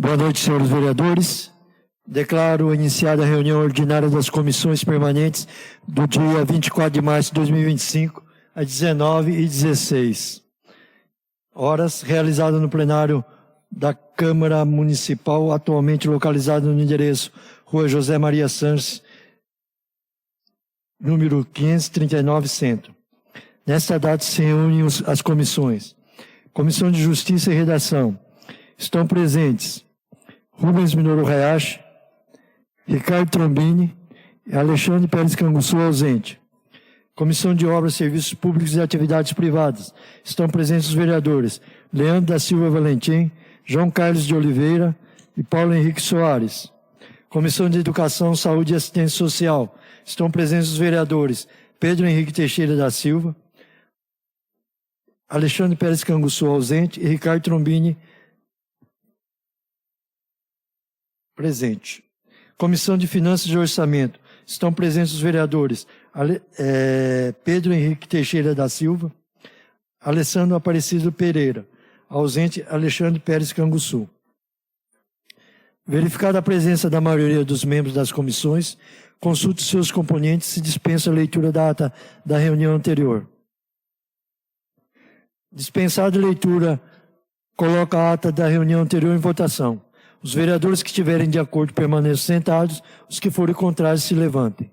Boa noite, senhores vereadores. Declaro iniciada a reunião ordinária das comissões permanentes do dia 24 de março de 2025, às 19h16. Horas, realizada no plenário da Câmara Municipal, atualmente localizado no endereço Rua José Maria Sanches, número 539, Centro. Nesta data se reúnem as comissões. Comissão de Justiça e Redação. Estão presentes Rubens Minoru Hayashi, Ricardo Trombini e Alexandre Pérez Canguçu, ausente. Comissão de Obras, Serviços Públicos e Atividades Privadas. Estão presentes os vereadores Leandro da Silva Valentim, João Carlos de Oliveira e Paulo Henrique Soares. Comissão de Educação, Saúde e Assistência Social. Estão presentes os vereadores Pedro Henrique Teixeira da Silva, Alexandre Pérez Canguçu, ausente, e Ricardo Trombini, presente. Comissão de Finanças e Orçamento. Estão presentes os vereadores Pedro Henrique Teixeira da Silva, Alessandro Aparecido Pereira, ausente Alexandre Pérez Canguçu. Verificada a presença da maioria dos membros das comissões, consulte seus componentes e se dispensa a leitura da ata da reunião anterior. Dispensada a leitura, coloca a ata da reunião anterior em votação. Os vereadores que estiverem de acordo permaneçam sentados, os que forem contrários se levantem.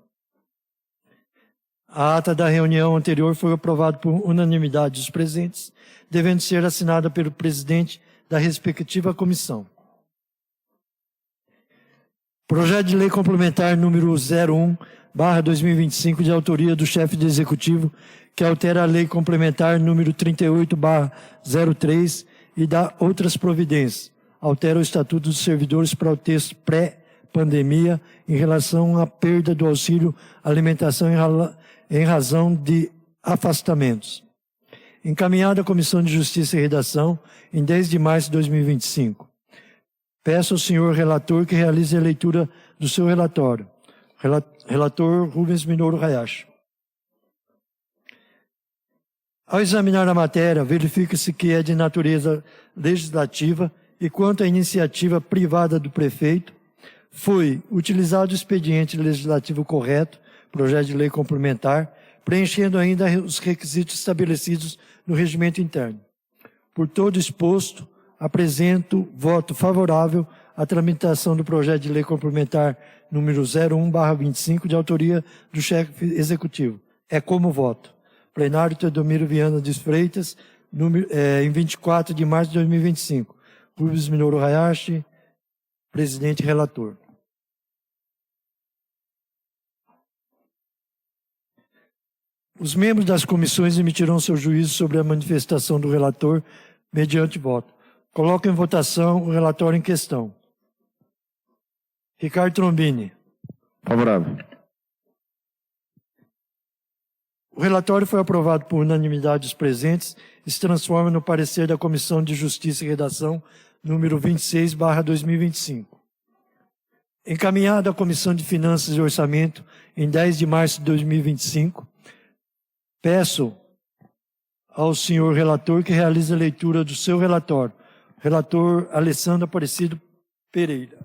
A ata da reunião anterior foi aprovada por unanimidade dos presentes, devendo ser assinada pelo presidente da respectiva comissão. Projeto de Lei Complementar número 01/2025, de autoria do chefe do Executivo, que altera a Lei Complementar número 38/03 e dá outras providências. Altera o Estatuto dos Servidores para o texto pré-pandemia em relação à perda do auxílio alimentação em razão de afastamentos. Encaminhada à Comissão de Justiça e Redação em 10 de março de 2025. Peço ao senhor relator que realize a leitura do seu relatório. Relator Rubens Minoru Hayashi. Ao examinar a matéria, verifica-se que é de natureza legislativa e quanto à iniciativa privada do prefeito, foi utilizado o expediente legislativo correto, projeto de lei complementar, preenchendo ainda os requisitos estabelecidos no regimento interno. Por todo exposto, apresento voto favorável à tramitação do projeto de lei complementar número 01/25, de autoria do chefe executivo. É como voto. Plenário Teodomiro Viana de Freitas, em 24 de março de 2025. Rubens Minoru Hayashi, presidente e relator. Os membros das comissões emitirão seu juízo sobre a manifestação do relator mediante voto. Coloco em votação o relatório em questão. Ricardo Trombini. Favorável. O relatório foi aprovado por unanimidade dos presentes e se transforma no parecer da Comissão de Justiça e Redação, número 26/2025. Encaminhado à Comissão de Finanças e Orçamento em 10 de março de 2025, peço ao senhor relator que realize a leitura do seu relatório. Relator Alessandro Aparecido Pereira.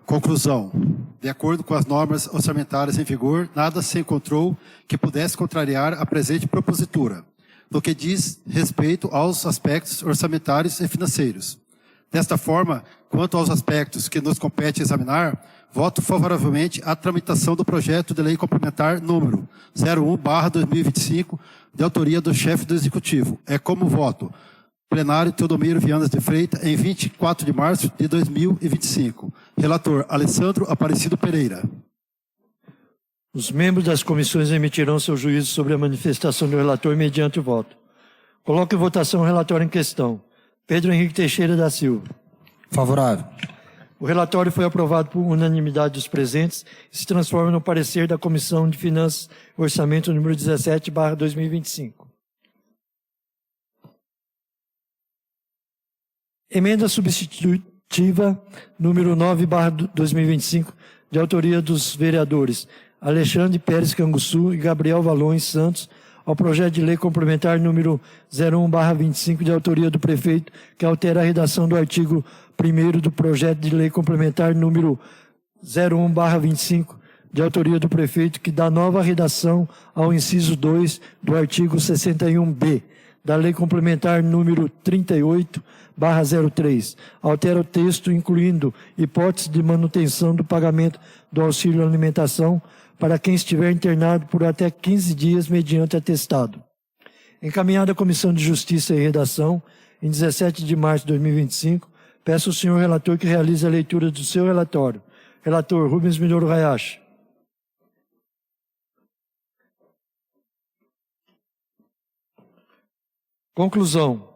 Conclusão. De acordo com as normas orçamentárias em vigor, nada se encontrou que pudesse contrariar a presente propositura, no que diz respeito aos aspectos orçamentários e financeiros. Desta forma, quanto aos aspectos que nos compete examinar, voto favoravelmente à tramitação do projeto de lei complementar número 01/2025, de autoria do chefe do Executivo. É como voto. Plenário Teodomiro Viana de Freitas, em 24 de março de 2025. Relator Alessandro Aparecido Pereira. Os membros das comissões emitirão seu juízo sobre a manifestação do relator mediante voto. Coloco em votação o relatório em questão. Pedro Henrique Teixeira da Silva. Favorável. O relatório foi aprovado por unanimidade dos presentes e se transforma no parecer da Comissão de Finanças e Orçamento número 17/2025. Emenda substitutiva número 9/2025, de autoria dos vereadores Alexandre Pérez Canguçu e Gabriel Valões Santos, ao projeto de lei complementar número 01/25, de autoria do prefeito, que altera a redação do artigo 1º do projeto de lei complementar número 01/25, de autoria do prefeito, que dá nova redação ao inciso 2 do artigo 61B da lei complementar número 38/03. Altera o texto, incluindo hipótese de manutenção do pagamento do auxílio alimentação para quem estiver internado por até 15 dias mediante atestado. Encaminhada à Comissão de Justiça e Redação, em 17 de março de 2025, peço ao senhor relator que realize a leitura do seu relatório. Relator Rubens Minoro Hayashi. Conclusão.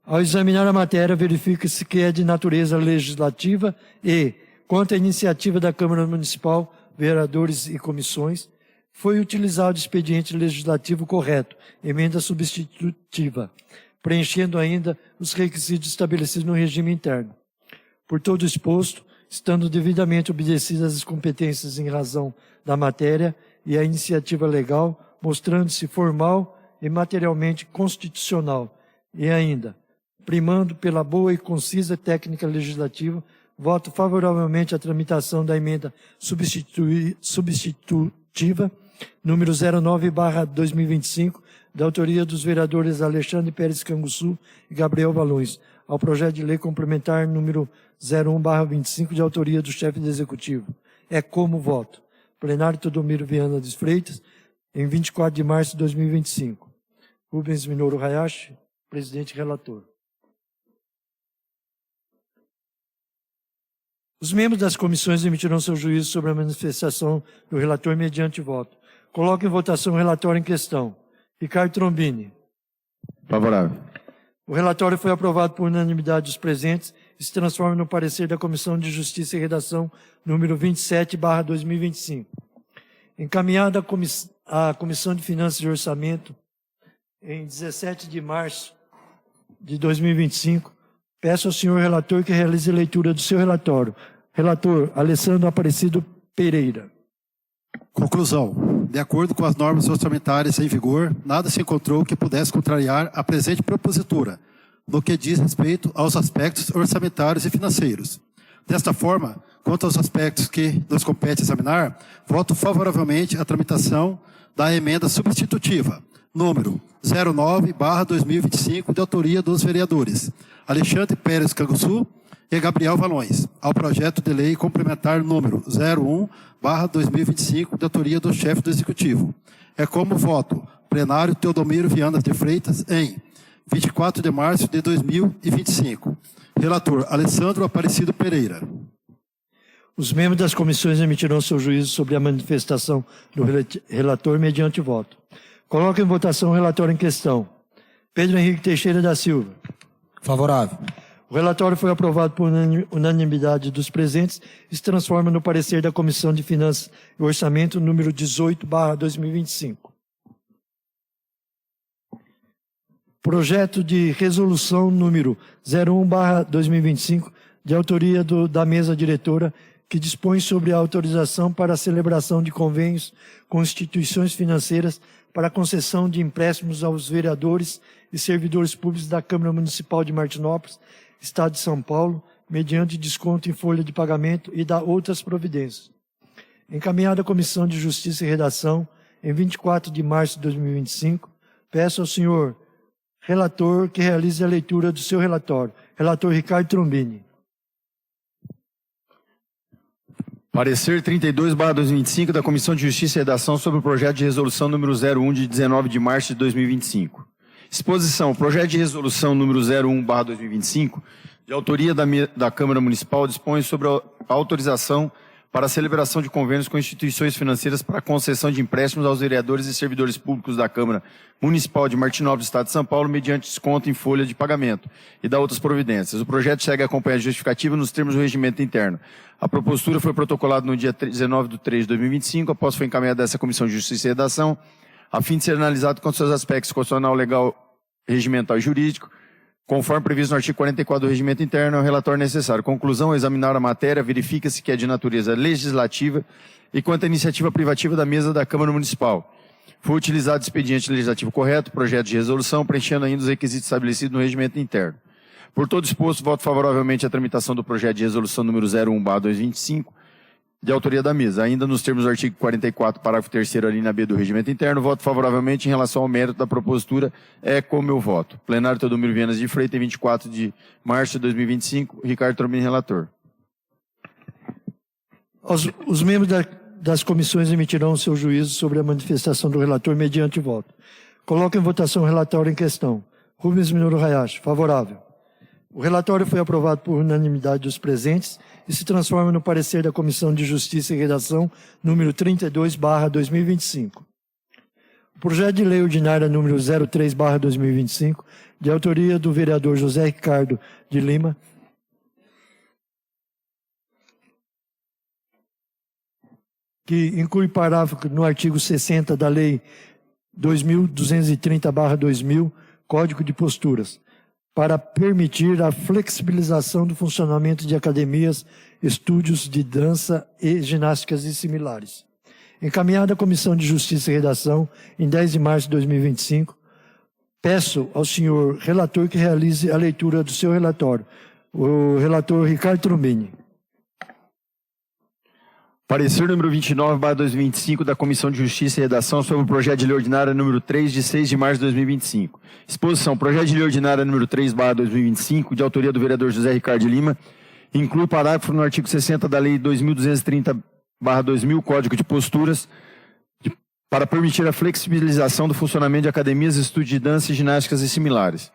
Ao examinar a matéria, verifica-se que é de natureza legislativa e, quanto à iniciativa da Câmara Municipal, vereadores e comissões, foi utilizado o expediente legislativo correto, emenda substitutiva, preenchendo ainda os requisitos estabelecidos no regime interno. Por todo exposto, estando devidamente obedecidas as competências em razão da matéria e a iniciativa legal, mostrando-se formal e materialmente constitucional, e ainda, primando pela boa e concisa técnica legislativa, voto favoravelmente à tramitação da emenda substitutiva número 09/2025, da autoria dos vereadores Alexandre Pérez Canguçu e Gabriel Valões, ao projeto de lei complementar número 01/25, de autoria do chefe do Executivo. É como voto. Plenário Teodomiro Viana de Freitas, em 24 de março de 2025. Rubens Minoro Hayashi, presidente e relator. Os membros das comissões emitirão seu juízo sobre a manifestação do relator mediante voto. Coloco em votação o relatório em questão. Ricardo Trombini. Favorável. O relatório foi aprovado por unanimidade dos presentes e se transforma no parecer da Comissão de Justiça e Redação número 27/2025. Encaminhada à Comissão de Finanças e Orçamento, em 17 de março de 2025, peço ao senhor relator que realize a leitura do seu relatório. Relator Alessandro Aparecido Pereira. Conclusão. De acordo com as normas orçamentárias em vigor, nada se encontrou que pudesse contrariar a presente propositura, no que diz respeito aos aspectos orçamentários e financeiros. Desta forma, quanto aos aspectos que nos compete examinar, voto favoravelmente à tramitação da emenda substitutiva, número 09/2025, de autoria dos vereadores Alexandre Pérez Canguçu e Gabriel Valões, ao projeto de lei complementar número 01/2025, de autoria do chefe do Executivo. É como voto plenário Teodomiro Viana de Freitas, em 24 de março de 2025. Relator Alessandro Aparecido Pereira. Os membros das comissões emitirão seu juízo sobre a manifestação do relator mediante voto. Coloco em votação o relatório em questão. Pedro Henrique Teixeira da Silva. Favorável. O relatório foi aprovado por unanimidade dos presentes e se transforma no parecer da Comissão de Finanças e Orçamento número 18/2025. Projeto de resolução número 01/2025, de autoria da mesa diretora, que dispõe sobre a autorização para a celebração de convênios com instituições financeiras para concessão de empréstimos aos vereadores e servidores públicos da Câmara Municipal de Martinópolis, Estado de São Paulo, mediante desconto em folha de pagamento e da outras providências. Encaminhada à Comissão de Justiça e Redação, em 24 de março de 2025, peço ao senhor relator que realize a leitura do seu relatório. Relator Ricardo Trombini. Parecer 32/2025 da Comissão de Justiça e Redação sobre o projeto de resolução número 01 de 19 de março de 2025. Exposição. O projeto de resolução número 01/2025, de autoria da Câmara Municipal, dispõe sobre a autorização para a celebração de convênios com instituições financeiras para concessão de empréstimos aos vereadores e servidores públicos da Câmara Municipal de Martinópolis, Estado de São Paulo, mediante desconto em folha de pagamento e da outras providências. O projeto segue acompanhando a justificativa nos termos do regimento interno. A propositura foi protocolada no dia 19/3/2025, após foi encaminhada dessa Comissão de Justiça e Redação, a fim de ser analisado com seus aspectos constitucional, legal, regimental e jurídico, conforme previsto no artigo 44 do Regimento Interno, é o relatório necessário. Conclusão, ao examinar a matéria, verifica-se que é de natureza legislativa e quanto à iniciativa privativa da mesa da Câmara Municipal. Foi utilizado o expediente legislativo correto, projeto de resolução, preenchendo ainda os requisitos estabelecidos no Regimento Interno. Por todo exposto, voto favoravelmente à tramitação do projeto de resolução número 01/2025, de autoria da mesa. Ainda nos termos do artigo 44, parágrafo 3º, linha B do Regimento Interno, voto favoravelmente em relação ao mérito da propositura, é com meu voto. Plenário Teodomiro Vianas de Freitas, em 24 de março de 2025, Ricardo Trombini, relator. Os membros das comissões emitirão seu juízo sobre a manifestação do relator mediante voto. Coloco em votação o relatório em questão. Rubens Minoru Hayashi, favorável. O relatório foi aprovado por unanimidade dos presentes e se transforma no parecer da Comissão de Justiça e Redação número 32/2025. O projeto de lei ordinária número 03/2025, de autoria do vereador José Ricardo de Lima, que inclui parágrafo no artigo 60 da Lei 2.230/2000, Código de Posturas, para permitir a flexibilização do funcionamento de academias, estúdios de dança e ginásticas e similares. Encaminhada à Comissão de Justiça e Redação, em 10 de março de 2025, peço ao senhor relator que realize a leitura do seu relatório. O relator Ricardo Trombini. Parecer número 29/2025 da Comissão de Justiça e Redação sobre o projeto de lei ordinária número 3, de 6 de março de 2025. Exposição. Projeto de lei ordinária número 3/2025, de autoria do vereador José Ricardo de Lima, inclui parágrafo no artigo 60 da Lei 2.230/2000, Código de Posturas, para permitir a flexibilização do funcionamento de academias, estúdios de dança, ginásticas e similares.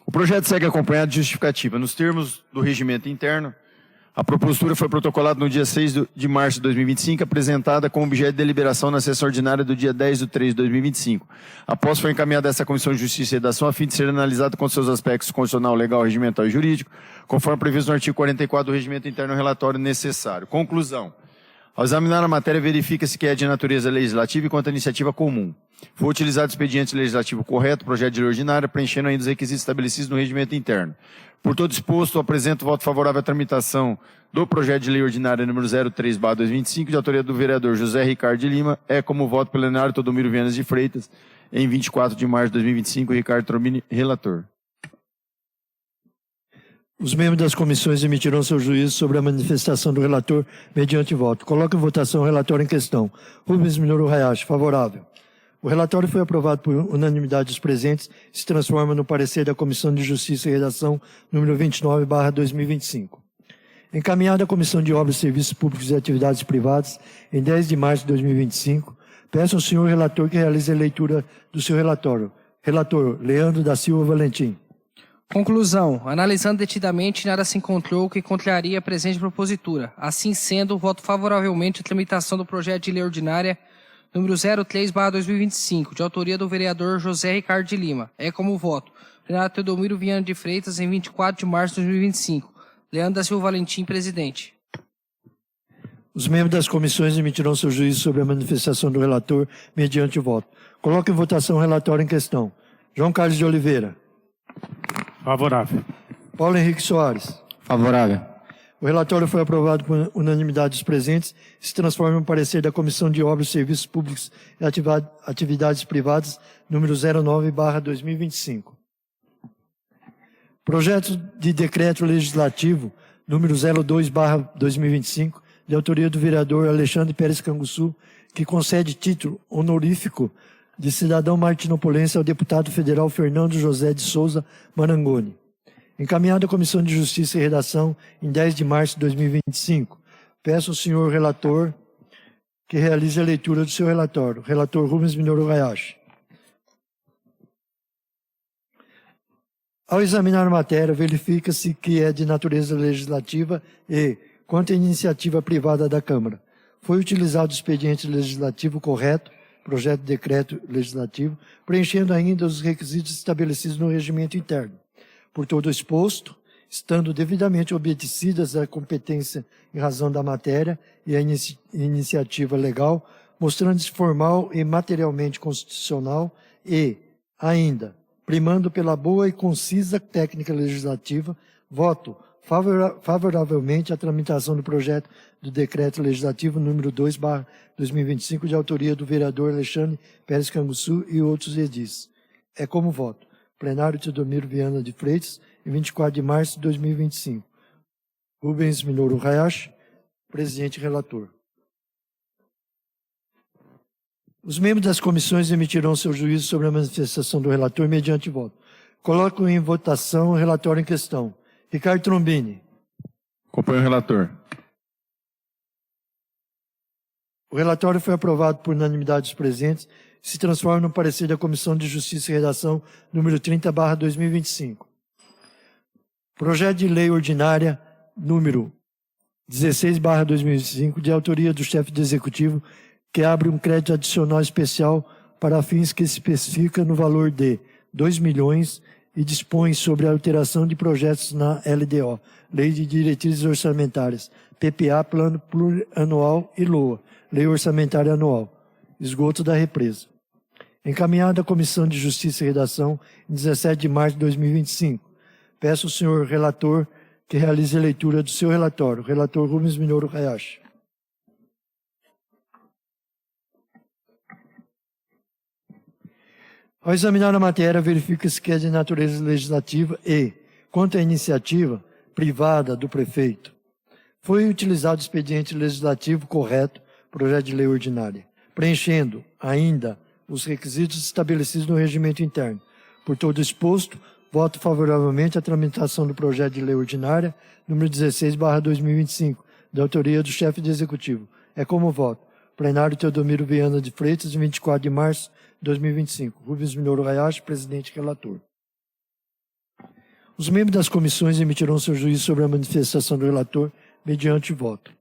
O projeto segue acompanhado de justificativa. Nos termos do regimento interno, a propositura foi protocolada no dia 6 de março de 2025, apresentada com objeto de deliberação na sessão ordinária do dia 10 de 3 de 2025. Após foi encaminhada essa Comissão de Justiça e Redação, a fim de ser analisada com seus aspectos constitucional, legal, regimental e jurídico, conforme previsto no artigo 44 do Regimento Interno, relatório necessário. Conclusão. Ao examinar a matéria, verifica-se que é de natureza legislativa e quanto à iniciativa comum. Foi utilizado o expediente legislativo correto, projeto de lei ordinária, preenchendo ainda os requisitos estabelecidos no Regimento Interno. Por todo exposto, apresento voto favorável à tramitação do projeto de lei ordinária número 03/2025, de autoria do vereador José Ricardo de Lima, é como voto plenário Teodomiro Vianas de Freitas, em 24 de março de 2025, Ricardo Trombini, relator. Os membros das comissões emitirão seu juízo sobre a manifestação do relator mediante voto. Coloco em votação o relatório em questão. Rubens Minoru Hayashi, favorável. O relatório foi aprovado por unanimidade dos presentes e se transforma no parecer da Comissão de Justiça e Redação número 29/2025. Encaminhado à Comissão de Obras, Serviços Públicos e Atividades Privadas, em 10 de março de 2025, peço ao senhor relator que realize a leitura do seu relatório. Relator Leandro da Silva Valentim. Conclusão. Analisando detidamente, nada se encontrou que contraria a presente propositura. Assim sendo, voto favoravelmente à tramitação do projeto de lei ordinária número 03/2025, de autoria do vereador José Ricardo de Lima. É como voto. Plenário Teodomiro Vianas de Freitas, em 24 de março de 2025. Leandro da Silva Valentim, presidente. Os membros das comissões emitirão seu juízo sobre a manifestação do relator mediante voto. Coloco em votação o relatório em questão. João Carlos de Oliveira. Favorável. Paulo Henrique Soares. Favorável. O relatório foi aprovado por unanimidade dos presentes e se transforma em parecer da Comissão de Obras, Serviços Públicos e Atividades Privadas, número 09/2025. Projeto de Decreto Legislativo, número 02/2025, de autoria do vereador Alexandre Pérez Canguçu, que concede título honorífico de cidadão martinopolense ao deputado federal Fernando José de Souza Marangoni. Encaminhado à Comissão de Justiça e Redação em 10 de março de 2025. Peço ao senhor relator que realize a leitura do seu relatório. Relator Rubens Minoru Hayashi. Ao examinar a matéria, verifica-se que é de natureza legislativa e, quanto à iniciativa privada da Câmara, foi utilizado o expediente legislativo correto, projeto de decreto legislativo, preenchendo ainda os requisitos estabelecidos no regimento interno. Por todo exposto, estando devidamente obedecidas a competência em razão da matéria e a iniciativa legal, mostrando-se formal e materialmente constitucional e, ainda, primando pela boa e concisa técnica legislativa, voto favoravelmente à tramitação do projeto do Decreto Legislativo número 2/2025, de autoria do vereador Alexandre Pérez Canguçu e outros edis. É como voto. Plenário Teodomiro Viana de Freitas, em 24 de março de 2025. Rubens Minoru Hayashi, presidente e relator. Os membros das comissões emitirão seu juízo sobre a manifestação do relator mediante voto. Coloco em votação o relatório em questão. Ricardo Trombini. Acompanho o relator. O relatório foi aprovado por unanimidade dos presentes e se transforma no parecer da Comissão de Justiça e Redação número 30/2025. Projeto de lei ordinária número 16/2025, de autoria do chefe do Executivo, que abre um crédito adicional especial para fins que se especifica no valor de 2 milhões e dispõe sobre a alteração de projetos na LDO, Lei de Diretrizes Orçamentárias, PPA, Plano Plurianual e LOA, Lei Orçamentária Anual, esgoto da represa. Encaminhada à Comissão de Justiça e Redação em 17 de março de 2025. Peço ao senhor relator que realize a leitura do seu relatório. Relator Rubens Minoru Hayashi. Ao examinar a matéria, verifica-se que é de natureza legislativa e, quanto à iniciativa privada do prefeito, foi utilizado o expediente legislativo correto, projeto de lei ordinária, preenchendo ainda os requisitos estabelecidos no regimento interno. Por todo exposto, voto favoravelmente à tramitação do projeto de lei ordinária, número 16/2025, da autoria do chefe do Executivo. É como voto. Plenário Teodomiro Viana de Freitas, de 24 de março de 2025. Rubens Minoru Hayashi, presidente e relator. Os membros das comissões emitirão seu juízo sobre a manifestação do relator mediante voto.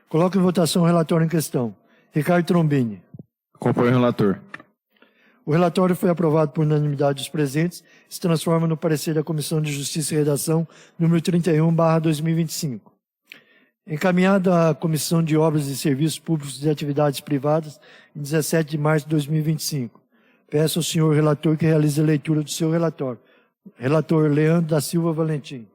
Coloco em votação o relatório em questão. Ricardo Trombini. Acompanho o relator. O relatório foi aprovado por unanimidade dos presentes e se transforma no parecer da Comissão de Justiça e Redação número 31/2025. Encaminhado à Comissão de Obras e Serviços Públicos e Atividades Privadas, em 17 de março de 2025. Peço ao senhor relator que realize a leitura do seu relatório. Relator Leandro da Silva Valentim.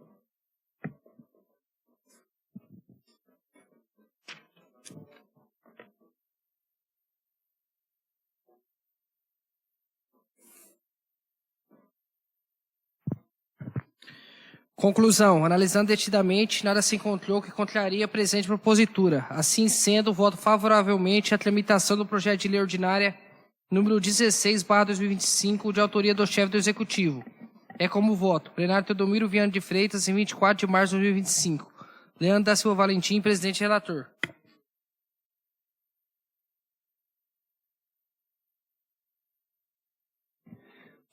Conclusão. Analisando detidamente, nada se encontrou que contraria a presente propositura. Assim sendo, voto favoravelmente à tramitação do projeto de lei ordinária número 16/2025, de autoria do chefe do Executivo. É como voto. Plenário Teodomiro Viana de Freitas, em 24 de março de 2025. Leandro da Silva Valentim, presidente e relator.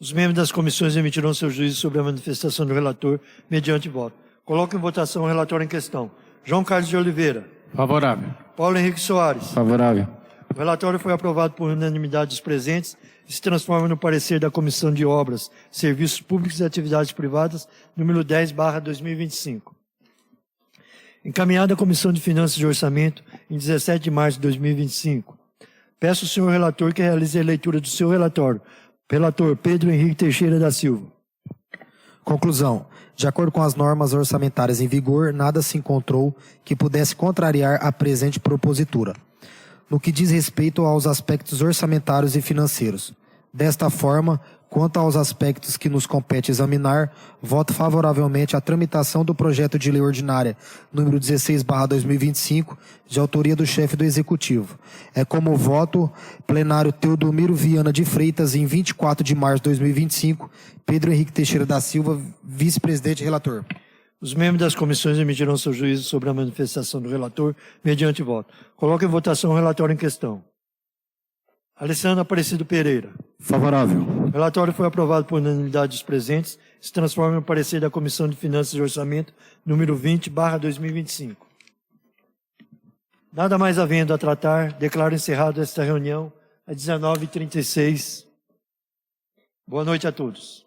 Os membros das comissões emitirão seu juízo sobre a manifestação do relator mediante voto. Coloco em votação o relatório em questão. João Carlos de Oliveira. Favorável. Paulo Henrique Soares. Favorável. O relatório foi aprovado por unanimidade dos presentes e se transforma no parecer da Comissão de Obras, Serviços Públicos e Atividades Privadas, número 10/2025. Encaminhado à Comissão de Finanças e Orçamento em 17 de março de 2025. Peço ao senhor relator que realize a leitura do seu relatório. Relator Pedro Henrique Teixeira da Silva. Conclusão. De acordo com as normas orçamentárias em vigor, nada se encontrou que pudesse contrariar a presente propositura, no que diz respeito aos aspectos orçamentários e financeiros. Desta forma, quanto aos aspectos que nos compete examinar, voto favoravelmente à tramitação do projeto de lei ordinária número 16/2025, de autoria do chefe do Executivo. É como voto plenário Teodomiro Viana de Freitas, em 24 de março de 2025, Pedro Henrique Teixeira da Silva, vice-presidente e relator. Os membros das comissões emitirão seu juízo sobre a manifestação do relator mediante voto. Coloco em votação o relatório em questão. Alessandro Aparecido Pereira. Favorável. O relatório foi aprovado por unanimidade dos presentes e se transforma no parecer da Comissão de Finanças e Orçamento número 20/2025. Nada mais havendo a tratar, declaro encerrado esta reunião às 19h36. Boa noite a todos.